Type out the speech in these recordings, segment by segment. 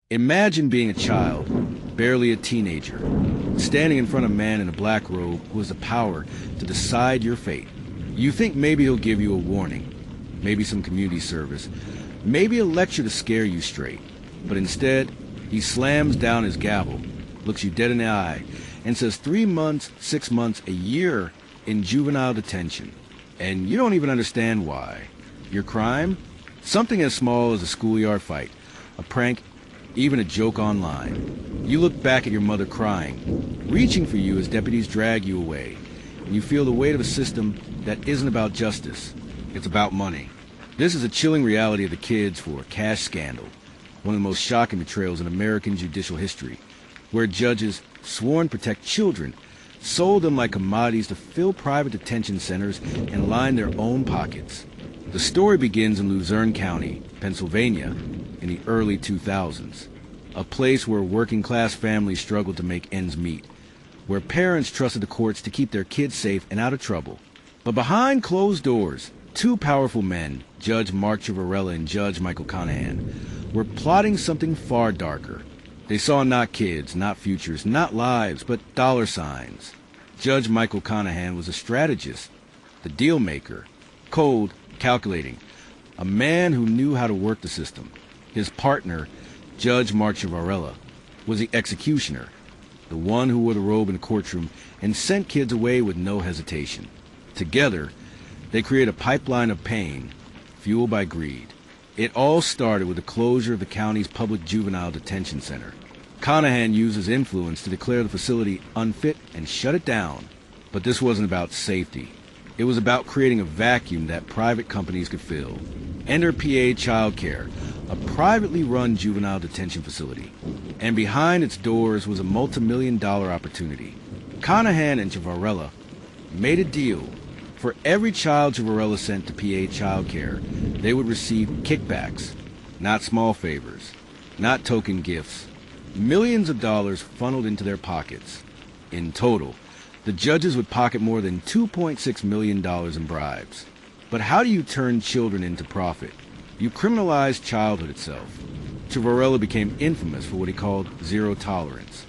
Imagine being a child, barely a teenager, standing in front of a man in a black robe who has the power to decide your fate. You think maybe he'll give you a warning, maybe some community service, maybe a lecture to scare you straight. But instead, he slams down his gavel, looks you dead in the eye, and says 3 months, 6 months, a year in juvenile detention. And you don't even understand why. Your crime? Something as small as a schoolyard fight, a prank, even a joke online. You look back at your mother crying, reaching for you as deputies drag you away, and you feel the weight of a system that isn't about justice. It's about money. This is a chilling reality of the kids for a cash scandal, one of the most shocking betrayals in American judicial history, where judges, sworn to protect children, sold them like commodities to fill private detention centers and line their own pockets. The story begins in Luzerne County, Pennsylvania, in the early 2000s, a place where working-class families struggled to make ends meet, where parents trusted the courts to keep their kids safe and out of trouble. But behind closed doors, two powerful men, Judge Mark Ciavarella and Judge Michael Conahan, were plotting something far darker. They saw not kids, not futures, not lives, but dollar signs. Judge Michael Conahan was a strategist, the deal maker, cold, calculating, a man who knew how to work the system. His partner, Judge Mark Ciavarella, was the executioner, the one who wore the robe in the courtroom and sent kids away with no hesitation. Together, they created a pipeline of pain, fueled by greed. It all started with the closure of the county's public juvenile detention center. Conahan used his influence to declare the facility unfit and shut it down. But this wasn't about safety. It was about creating a vacuum that private companies could fill. Enter PA Child Care, a privately run juvenile detention facility. And behind its doors was a multi-million-dollar opportunity. Conahan and Ciavarella made a deal. For every child Ciavarella sent to PA Child Care, they would receive kickbacks, not small favors, not token gifts. Millions of dollars funneled into their pockets. In total, the judges would pocket more than $2.6 million in bribes. But how do you turn children into profit? You criminalize childhood itself. Ciavarella became infamous for what he called zero tolerance.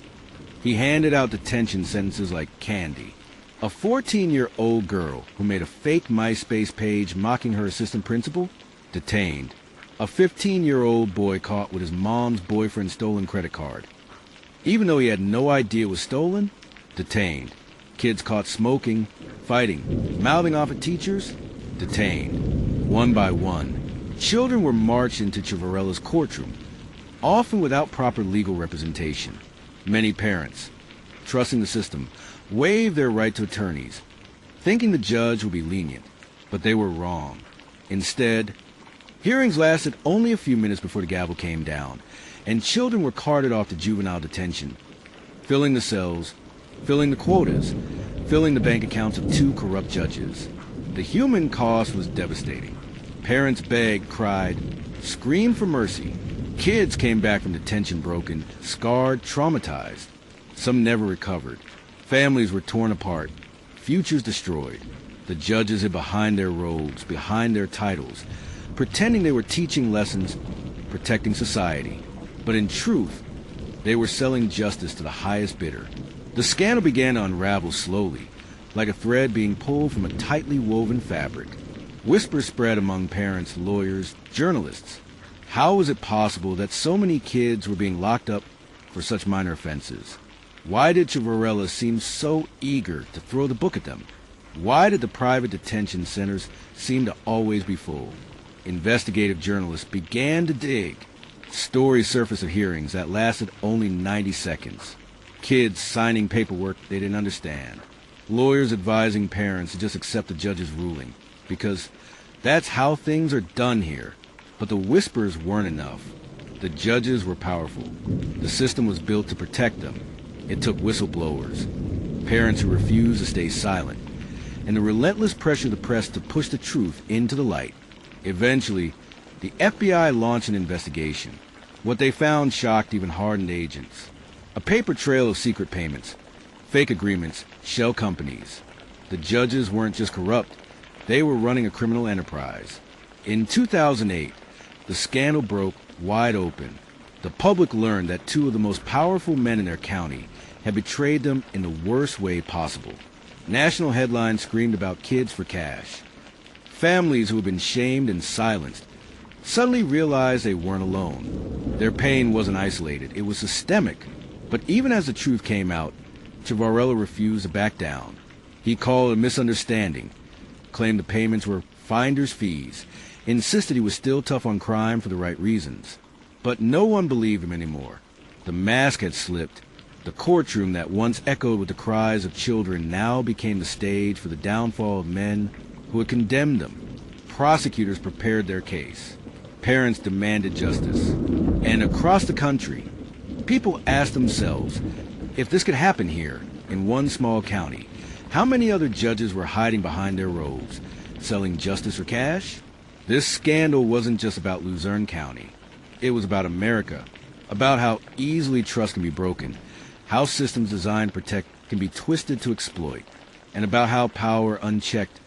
He handed out detention sentences like candy. A 14-year-old girl who made a fake MySpace page mocking her assistant principal? Detained. A 15-year-old boy caught with his mom's boyfriend's stolen credit card. Even though he had no idea it was stolen? Detained. Kids caught smoking, fighting, mouthing off at teachers? Detained. One by one. Children were marched into Ciavarella's courtroom, often without proper legal representation. Many parents, trusting the system, waived their right to attorneys, thinking the judge would be lenient, but they were wrong. Instead, hearings lasted only a few minutes before the gavel came down, and children were carted off to juvenile detention, filling the cells, filling the quotas, filling the bank accounts of two corrupt judges. The human cost was devastating. Parents begged, cried, screamed for mercy. Kids came back from detention broken, scarred, traumatized. Some never recovered. Families were torn apart, futures destroyed. The judges hid behind their robes, behind their titles, pretending they were teaching lessons, protecting society. But in truth, they were selling justice to the highest bidder. The scandal began to unravel slowly, like a thread being pulled from a tightly woven fabric. Whispers spread among parents, lawyers, journalists. How was it possible that so many kids were being locked up for such minor offenses? Why did Ciavarella seem so eager to throw the book at them? Why did the private detention centers seem to always be full? Investigative journalists began to dig. Stories surfaced of hearings that lasted only 90 seconds. Kids signing paperwork they didn't understand. Lawyers advising parents to just accept the judge's ruling, because that's how things are done here. But the whispers weren't enough. The judges were powerful. The system was built to protect them. It took whistleblowers, parents who refused to stay silent, and the relentless pressure of the press to push the truth into the light. Eventually, the FBI launched an investigation. What they found shocked even hardened agents. A paper trail of secret payments, fake agreements, shell companies. The judges weren't just corrupt, they were running a criminal enterprise. In 2008, the scandal broke wide open. The public learned that two of the most powerful men in their county had betrayed them in the worst way possible. National headlines screamed about kids for cash. Families who had been shamed and silenced suddenly realized they weren't alone. Their pain wasn't isolated, it was systemic. But even as the truth came out, Civarella refused to back down. He called it a misunderstanding, claimed the payments were finder's fees, insisted he was still tough on crime for the right reasons. But no one believed him anymore. The mask had slipped. The courtroom that once echoed with the cries of children now became the stage for the downfall of men who had condemned them. Prosecutors prepared their case. Parents demanded justice. And across the country, people asked themselves, if this could happen here, in one small county, how many other judges were hiding behind their robes, selling justice for cash? This scandal wasn't just about Luzerne County. It was about America, about how easily trust can be broken, how systems designed to protect can be twisted to exploit, and about how power unchecked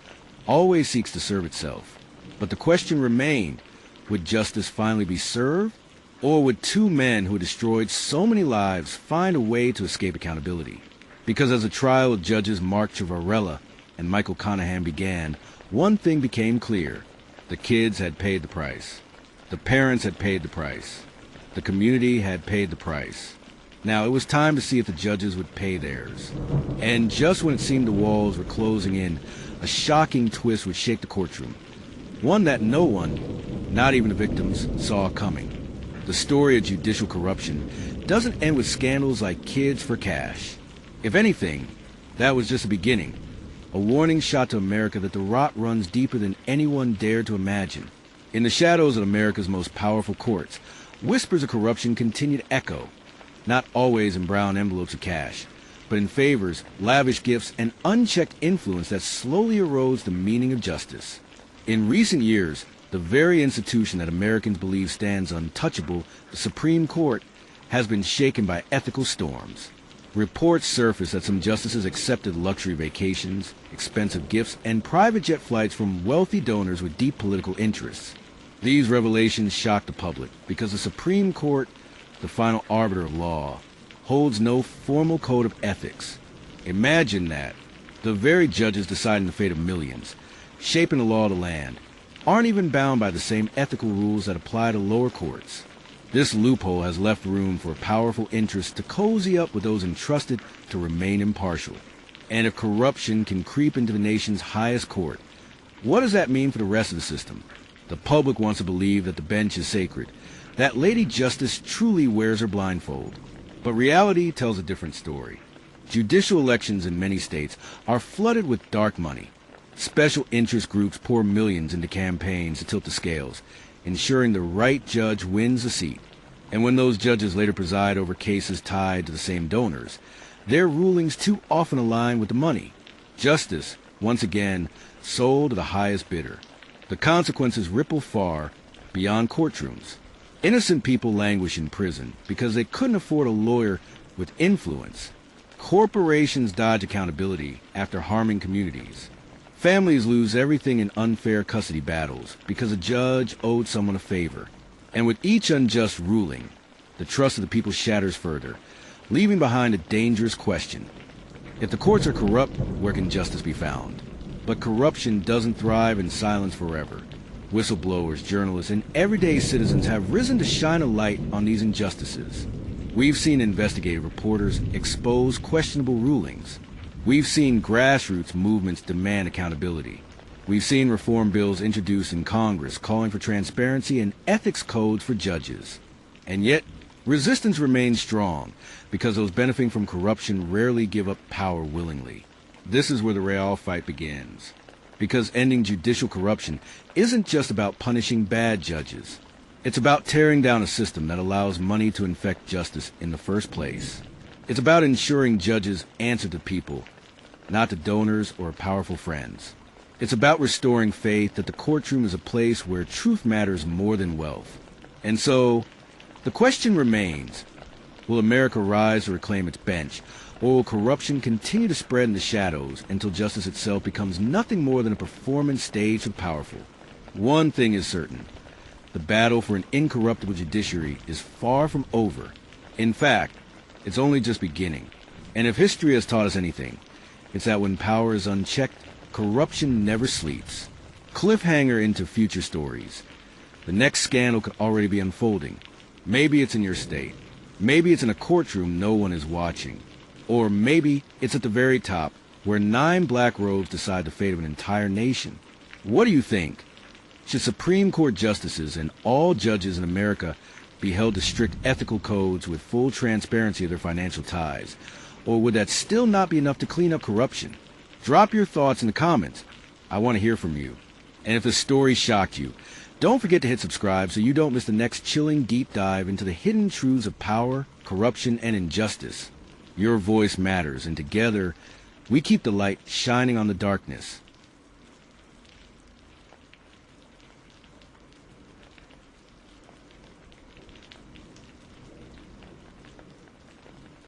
always seeks to serve itself. But the question remained, would justice finally be served? Or would two men who had destroyed so many lives find a way to escape accountability? Because as the trial of judges Mark Civarella and Michael Conahan began, one thing became clear. The kids had paid the price. The parents had paid the price. The community had paid the price. Now it was time to see if the judges would pay theirs. And just when it seemed the walls were closing in, a shocking twist would shake the courtroom. One that no one, not even the victims, saw coming. The story of judicial corruption doesn't end with scandals like kids for cash. If anything, that was just the beginning. A warning shot to America that the rot runs deeper than anyone dared to imagine. In the shadows of America's most powerful courts, whispers of corruption continue to echo, not always in brown envelopes of cash, but in favors, lavish gifts, and unchecked influence that slowly erodes the meaning of justice. In recent years, the very institution that Americans believe stands untouchable, the Supreme Court, has been shaken by ethical storms. Reports surface that some justices accepted luxury vacations, expensive gifts, and private jet flights from wealthy donors with deep political interests. These revelations shock the public because the Supreme Court, the final arbiter of law, holds no formal code of ethics. Imagine that. The very judges deciding the fate of millions, shaping the law of the land, aren't even bound by the same ethical rules that apply to lower courts. This loophole has left room for powerful interests to cozy up with those entrusted to remain impartial. And if corruption can creep into the nation's highest court, what does that mean for the rest of the system? The public wants to believe that the bench is sacred, that Lady Justice truly wears her blindfold. But reality tells a different story. Judicial elections in many states are flooded with dark money. Special interest groups pour millions into campaigns to tilt the scales, ensuring the right judge wins the seat. And when those judges later preside over cases tied to the same donors, their rulings too often align with the money. Justice, once again, sold to the highest bidder. The consequences ripple far beyond courtrooms. Innocent people languish in prison because they couldn't afford a lawyer with influence. Corporations dodge accountability after harming communities. Families lose everything in unfair custody battles because a judge owed someone a favor. And with each unjust ruling, the trust of the people shatters further, leaving behind a dangerous question. If the courts are corrupt, where can justice be found? But corruption doesn't thrive in silence forever. Whistleblowers, journalists, and everyday citizens have risen to shine a light on these injustices. We've seen investigative reporters expose questionable rulings. We've seen grassroots movements demand accountability. We've seen reform bills introduced in Congress calling for transparency and ethics codes for judges. And yet, resistance remains strong because those benefiting from corruption rarely give up power willingly. This is where the real fight begins. Because ending judicial corruption isn't just about punishing bad judges. It's about tearing down a system that allows money to infect justice in the first place. It's about ensuring judges answer to people, not to donors or powerful friends. It's about restoring faith that the courtroom is a place where truth matters more than wealth. And so, the question remains, will America rise to reclaim its bench, or will corruption continue to spread in the shadows until justice itself becomes nothing more than a performance stage for the powerful? One thing is certain. The battle for an incorruptible judiciary is far from over. In fact, it's only just beginning. And if history has taught us anything, it's that when power is unchecked, corruption never sleeps. Cliffhanger into future stories. The next scandal could already be unfolding. Maybe it's in your state. Maybe it's in a courtroom no one is watching. Or maybe it's at the very top, where 9 black robes decide the fate of an entire nation. What do you think? Should Supreme Court justices and all judges in America be held to strict ethical codes with full transparency of their financial ties? Or would that still not be enough to clean up corruption? Drop your thoughts in the comments. I want to hear from you. And if the story shocked you, don't forget to hit subscribe so you don't miss the next chilling deep dive into the hidden truths of power, corruption, and injustice. Your voice matters, and together, we keep the light shining on the darkness.